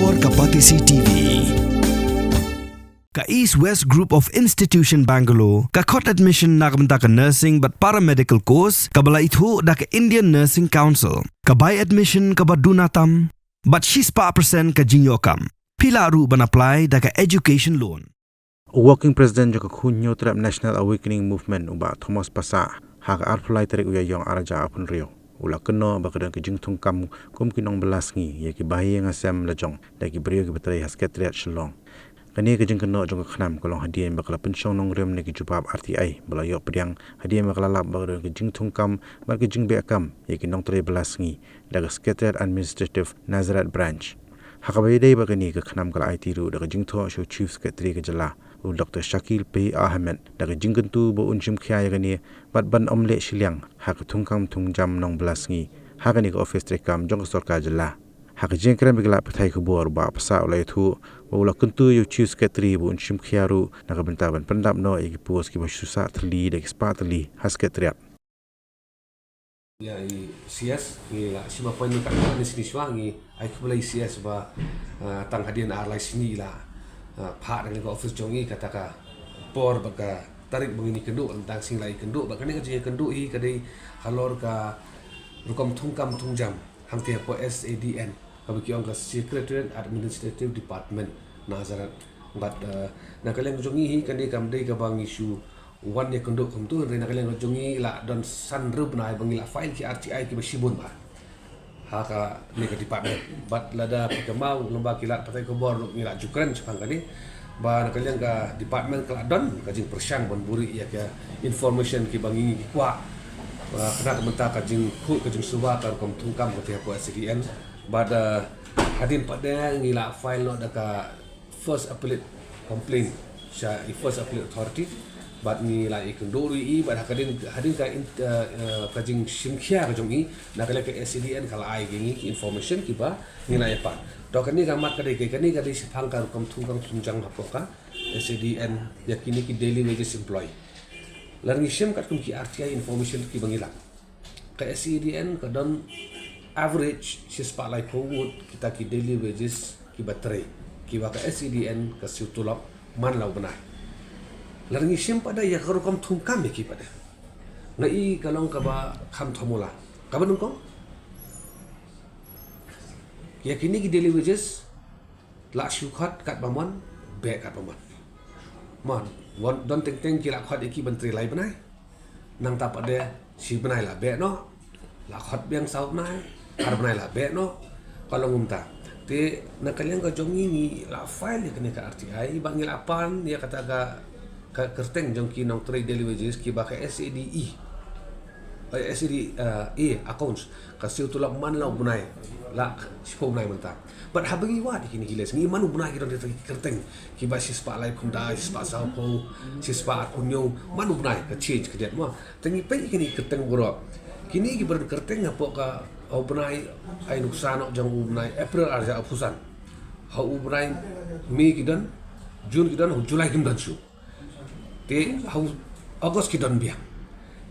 Bor Kapatisi TV. Ka East West Group of Institution Bangalore, ka khot admission na kabanta ka nursing but paramedical course, kabala itu da ka Indian Nursing Council, ka buy admission ka badunatam, but she's pa percent ka jinyokam. Pila ru ban apply da ka education loan. Working President joka kunyo terhadap National Awakening Movement uba Thomas Pasa hak arpulai tarik uya yang araja apun rio. Ula kena bakadang kejing tungkam kum kinong belasngi ya ki bayi yang asam lejong lagi beriyo ki bateri hasket riat shalong. Kani kejing kena jong khnam kolong hadiah bakala pensyong nong rem ne ki jubab RTI belayo pediang hadiah bakala lap bakadang kejing tungkam bar kejing beakam ya ki nong teri belasngi daga Secretariat Administrative Nazareth Branch. Hakabai dai bakani ke khnam kala IT ru daga jing tho show Chief Secretary ke jala Dr. Shakil P. Ahmed daga jingkentu bo unjim khya gani bat ban omle shiliang hak thungkam thungjam nong belasngi hakani ko office trekam jong sarkar jala hak jengkram bigla pathai ko bor ba pasa ulai thu bola kuntu yu chief secretary bo unjim khya ru naga bentaban pendap no igi pos ki basusa thli de expert thli hasketria ya CS ni la sima point ni kat ni sini swangi ai ko lai CS ba tang hadian ar lai sini la Pak dengan office jongi katakan por baka tarik begini kenduk tentang sing lai kenduk bakane ka je kenduk hi kadai halor ka rukom thungkam thungjam hamte po SADN ka baki ong ka Secretariat Administrative Department Nazareth bat na kaleng jongi hi kadai kam dai ka bang issue wan ne kenduk kum tu na kaleng jongi la don san rub na bang la file ki RTI ki basibun ba haka ni ke department bat lada pekemau lomba kilat patai kobor ni la jukran sepang kali ba nak kalian ka department kala don kajing persyang bon buri ya ke information ki bangi ki kwa kena kementak kajing hu kajing suba kar kom tungkam ko tiap SDN bada hadin pada ngila file no daka first appellate complaint sya first appellate authority bat ni la ikenduri i bat hadin ka kajing simkhia kajong i nakala ke SDN kala ai gengi information ki ba nilai apa dok ni gamat kadai ke kani kadai sipangkar kom tungkang tunjang hapoka SDN yakini ki daily wages employee larngi sim kat kum ki RTI information ki bangila ke SDN kadon average sispa lai forward kita ki daily wages ki batrai ki ba ke SDN ka situlok man lau benai larngi sim pada ya karu kom tungkam ki pada ngai kalong ka ba kham thomula ka ba nungko ya kini ki daily wages la syukhat kat bamon be kat bamon mon don teng teng ki la khat ki bantri lai banai nang ta pada si banai la be no la khat biang sau banai kar banai la be no kalong umta te nakaliang ka jongi ni la file ni ka RTI bangil apan ya kata ka kerteng jong ki nong trade daily wages ki ba ka SADE accounts ka siu tulak man lau bunai la sipo bunai menta but habangi wa dikini hiles ngi manu bunai ki don kerteng ki ba sispa lai kum da sispa sau ko sispa kunyo manu bunai ka change kedet mo tengi pe kini kerteng buro kini ki ber kerteng apo ka au bunai ai nuksano jong bunai April arja apusan ha bunai Mei ki don June ki don July kim don su te hau August ki don biang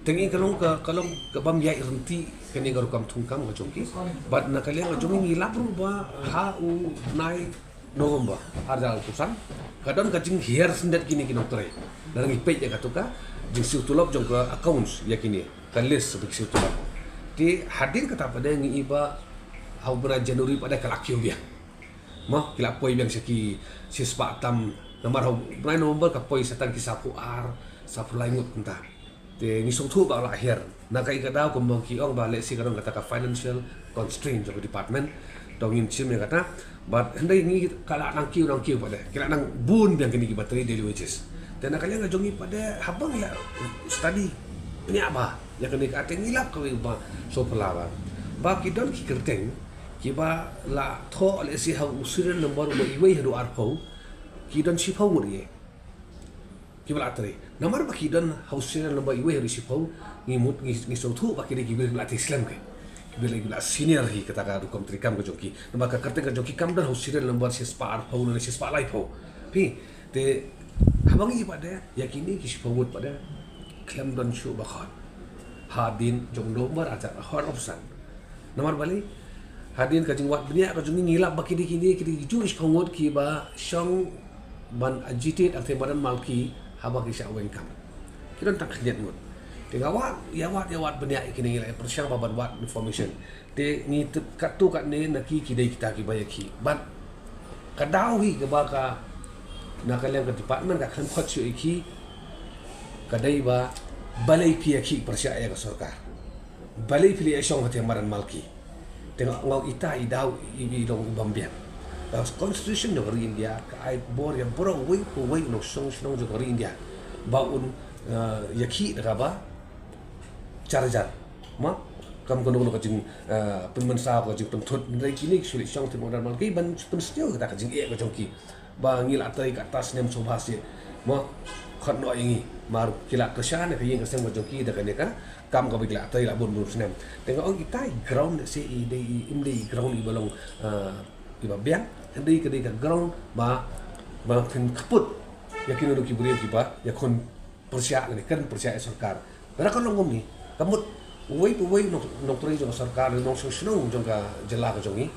tengi kalong ka bam yai renti kani garu kam thungkam ga chongki bat na kalian ga jongi ngilap ba ha u nai November arjal kusan kadon ka jing hier sendet kini kinong tore dalangi page ya katuka jing siu tulop jong ka accounts ya kini ka list sebik siu tulop ti hadir kata pada ngi iba hau bra Januari pada kalakio biang mo kilap poi biang seki sispa tam nomor hau bulan November ka poi setang ki sapu sapu laingut kunta te ni song thu ba la her na kai ka daw ko mo ki ong ba le si karong kata ka financial constraint jo department dong in chim ya kata but handai ni kala nang kiu pada kila nang bun biang kini ki bateri daily wages te na kalian ngajongi pada habang ya study ni apa ya kini ka tengilap ka ba so pelawa ba ki don ki kerteng ki ba la tho le si ha usiren nomor ba iwei hadu arko ki don si phau ni ki bala tare namar ba ki don hausiren nomor iwei hadu si phau ngi mut ngi so thu ba ki ki bil la islam ke ki bil la senior hi kata ka rukom trikam ko joki nomor ka kerteng ka joki kam don hausiren nomor si spa phau ni si spa lai phau pi te habang i pada yakini ki si phau pada klem don shu ba khat hadin jong nomor aja hor opsan nomor bali hadin ka jingwat benya ka jungi ngilap ba kini juish kongot ki ba syong ban agitate ate badan malki haba ki sya wengkam kidan tak khnyat ngot tengah wat benya kini ngilap persyang baban wat information te ni kat tu kat ne naki kidai kita ki bayaki but kadawi ke ba ka nakaleng ke department ka kan khot syu iki kadai ba balai pia ki persyaya ka sarkar balai pili syong hate maran malki tengok ngau ita idau ibi dong bambian constitution ng India ay bor yang borong way no song ng India baun yaki da ba charjar ma kam kono ka jing penmensa ka jing penthut nai kini sulit song ti modal malki ban penstio ka jing ka jongki ba ngil atai ka tas nem sobhasi ma khat no ingi mar kila kesana ka yeng ka sem jongki da ka kam ka bigla atai la bon snem tengok ong itai ground se i dei imdei ground i balong iba biang hindi ka ground ba fin kaput yakin udah kiburi kiba yakon persya ni kan persya sarkar dara kan longom ni kamut uway no tray jong sarkar no sosnong jong ka jela ka jongi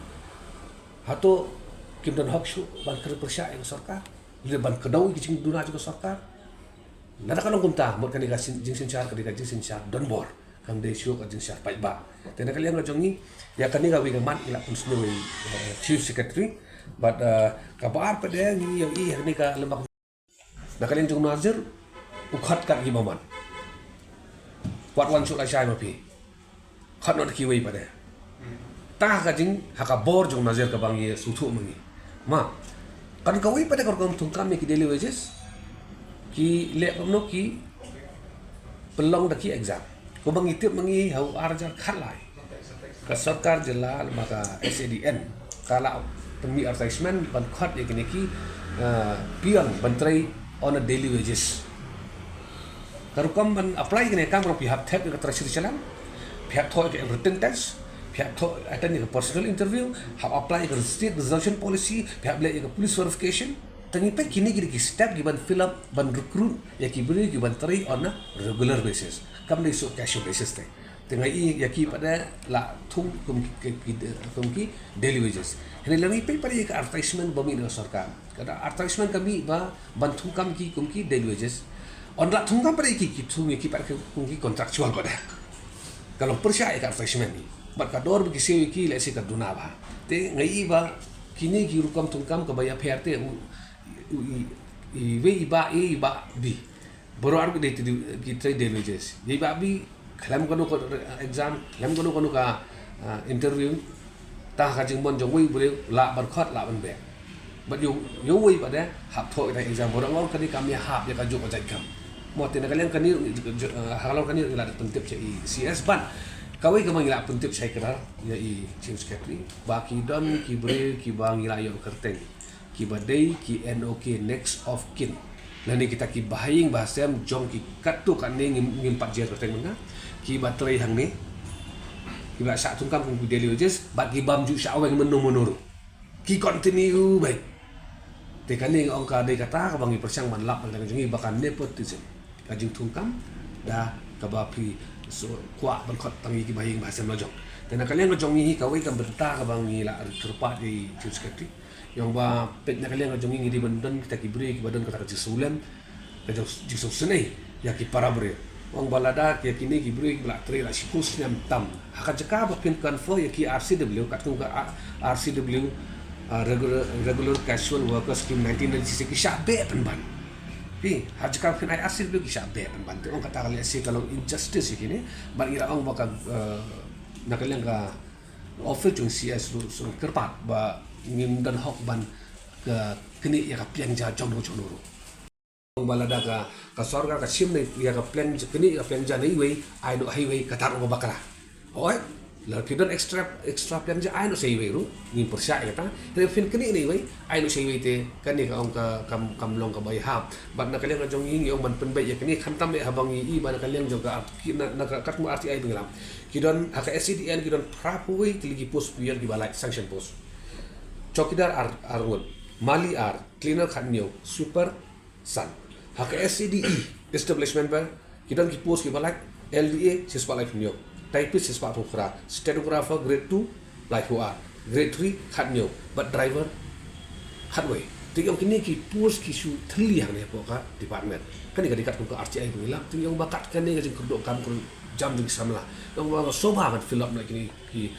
hato kimdan hokshu ban kar persya sarkar le ban kedau ki duna jong sarkar dara kan longom ta mot kan jing sinchar ka jing sinchar don bor kam de syu ka jing syar pai ba tena kalian ka jongi ya kan ni ga wi mat ila pun snowy chief secretary but kabar pada ni yang ni ka lemak na kalian jong nazir ukhat kat gi maman wat wan su la shai ma pi khat not ki wei pada ta ka jing haka bor jong nazir ka bang ye su thu mangi ma kan ka wei pada kom tung kam ki daily wages ki le kom no ki pelong da ki exam ko bang itip mangi hau arjar khat lai ka sarkar jela maka SADN kala pemi advertisement ban khat ye kini ki pion bantrai on a daily wages karukam ban apply kini kam ro pihak thep ka trashir chalan pihak thoi ke written test pihak thoi attend ke personal interview have apply ke state resolution policy pihak beli ke police verification tangi pe kini ki step giban fill up ban recruit ya ki beri giban trai on a regular basis kam ni so casual basis te tengah ya ki pada la thung kum ki daily wages ini lagi pe pada ke advertisement bami dengan sarkar kada advertisement kami ba ban thung kam ki kum ki daily wages on la thung kam pada ki thung ki pada kum ki kontraktual pada kalau percaya ke advertisement ni bat kador bagi sewi ki le se ka duna ba te ngai ba kini ki rukam thung kam ka baya pherte i we ba bi baru aku deh kita daily wages ye ba bi kalam kono ko exam kalam kono ka interview ta ka jing mon jong wei bule la bar khat la ban be but yo wei ba de hap thoi da exam borang ngau kani kam ya hap ya ka jo ka jai kam mo te na kalian kani halau kani la da pentip che CS ban kawai ka mangila pentip sai kara ya i chief secretary ba ki don ki bre ki bang ila yo kerteng ki badai ki NOK next of kin lani kita ki bahaying bahasam jong ki katu kan ne ngimpat jer kerteng menga ki batrai hang ni ki ba sa tungkam ku daily wages bagi bam ju sa aweng menuru ki continue baik te kan ni ong ka dei kata ka bangi persyang man lap dengan jengi bakan nepotism ka jing tungkam da ka ba pi so kwa ban khot tangi ki bahaying bahasam lo jong dan kalian lo jong ni ka wei kan berta ka bangi la terpat di chief secretary yang ba pet na kalian lo jong ni di bandan kita ki beri ki badan kata jisulam ka jisuk senai ya ki para bre wang balada ki kini ki beri bla tri la sikus nyam tam haka jaka ba pin confer ya ki RCW katung ka RCW regular casual workers scheme 1996 ki syabe penban pi hajka pin RCW ki syabe penban tu orang kata kali si kalau injustice kini ban ira ong baka nakalian ka office jung CS so kerpat ba ngim dan hok ban ke kini ya ka piang ja jong no chonoro balada ka sorga ka sim nei ya ka plan kini ka plan ja nei wei ai do highway ka taru bakala oi la kidon extra plan ja ai no sei wei ru ngim percaya kata tapi fin kini nei wei ai no sei wei te kan ni ka ong ka kam long ka bai hap ban na kalian ka jong ing yong ban pen bai ya kini khantam ya habang i ban kalian juga na ka kat mu RTI pengalam kidon haka SCDN kidon prapu wei tilgi post pier di balai sanction post Chokidar Arwon, Mali R, Cleaner Khanyo, Super Sun. Hak SCDE, Establishment Bar, kita ki post ki balak LDA siswa life nyo. Typist siswa phukra, stenographer grade 2 life OR. grade 3 khat nyo but driver khat way tinggal kini ki pus ki su thli hang ne poka department kan ni dekat ko RTI ko lam tinggal bakat kan ni jing kudok kam kun jam jing samla dong ba soba kan fill up na kini ki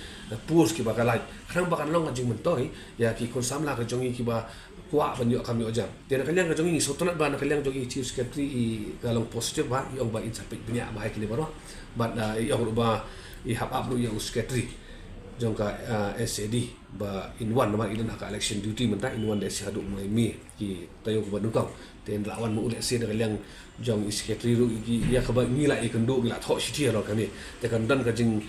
pus ki bakalai khang bakan long jing mentoi ya ki kun samla ka jongi ki ba kwa ban yo kam yo jam tiada kalian ka jongi sotonat ba na kalian jongi chief secretary i galong positive ba yong ba in sapik punya ba kini baro but yong ba i hap up lu yang secretary jong ka SAD ba in one nama idan ka election duty menta in one desi hadu mai mi ki tayo ko banukau ten lawan mu ulek se dengan yang jong secretary ru ki ya ka ba ni la ikan do la tho city ro kami te kan dan ka jing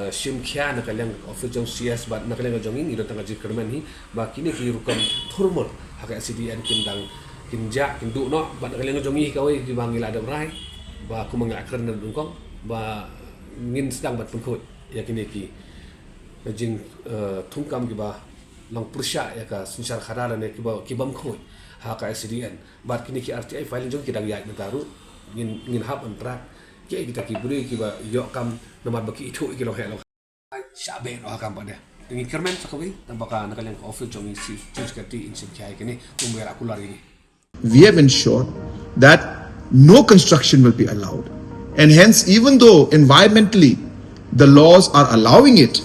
sim khia na ka yang office jong CS ba na ka yang jong ni do tang jing kerman hi ba kini ki rukam thurmor ha ka SDN kin dang kin ja kin do no ba na ka yang jong hi ka we di bang ila da rai ba ku mangak kerna dungkong ba ngin sedang bat pengkut ya kini ki jing thungkam ki ba lang pursya ya ka sunsar khadara ne ki ba ki bam khoi ha ka SDN bat kini ki RTI file jong ki dang ya mentaru ngin hab antrak ki kita ki buri ki ba yo kam nomor baki itu ki lo he lo shabe no kam ba de ngin kermen sakawi tambaka nakal yang office jong si security in sin kai kini umber akular ini we have ensured that no construction will be allowed, and hence even though environmentally the laws are allowing it,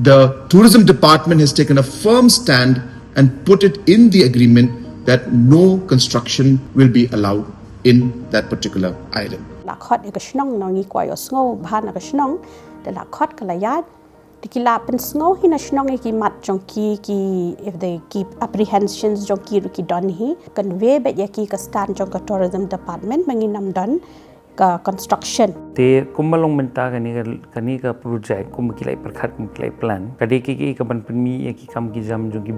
the tourism department has taken a firm stand and put it in the agreement that no construction will be allowed in that particular island. La khot e ka snong no ngi kwa yo sngo bhan ka snong de la khot ka la yat dikila pen sngo hi na snong e ki mat jong ki if they keep apprehensions jong ki ru ki don hi kan we bet ya ki ka stand jong ka tourism department mangi nam don ka construction te kumalong menta kani ka project kum kilai perkhat kum kilai plan kade ki ka ban penmi ki kam ki jam jong ki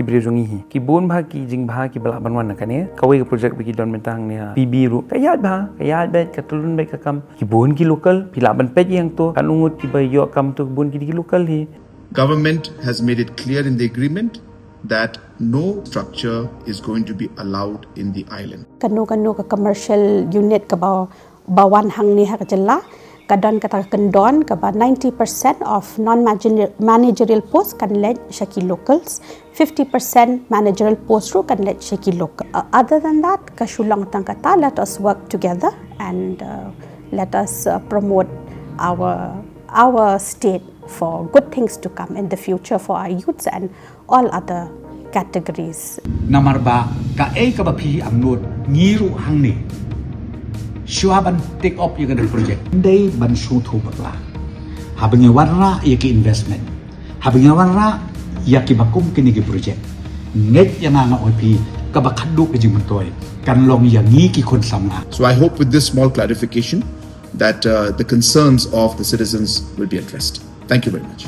breu jong hi ki bon bha ki jing bha ki bala banwan kane kawai ka project bi ki don menta hang ne pb ru kayat bet ka tulun bet ka kam ki bon ki local pila ban pet yang to kan ungut ki ba yo kam to bon ki local hi. Government has made it clear in the agreement that no structure is going to be allowed in the island. Kanu ka commercial unit ka bawan hang ni ha ka jalla kadon kata kendon ka ba 90% of non-managerial posts kan led shaki locals, 50% managerial posts ru kan led shaki local. Other than that, ka shulang tang kata let us work together and let us promote our state for good things to come in the future for our youths and all other categories. Namar ba ka ka ba phi amnot ngiru hang ni Shuaban take up yung project. Day ban su thu bakla. Habang yung warra yaki investment. Habang yung warra yaki bakum kini ki project. Nget yang nga opi kabakadu ki jimontoy. Kanlong yangi ki kon samla. So I hope with this small clarification that the concerns of the citizens will be addressed. Thank you very much.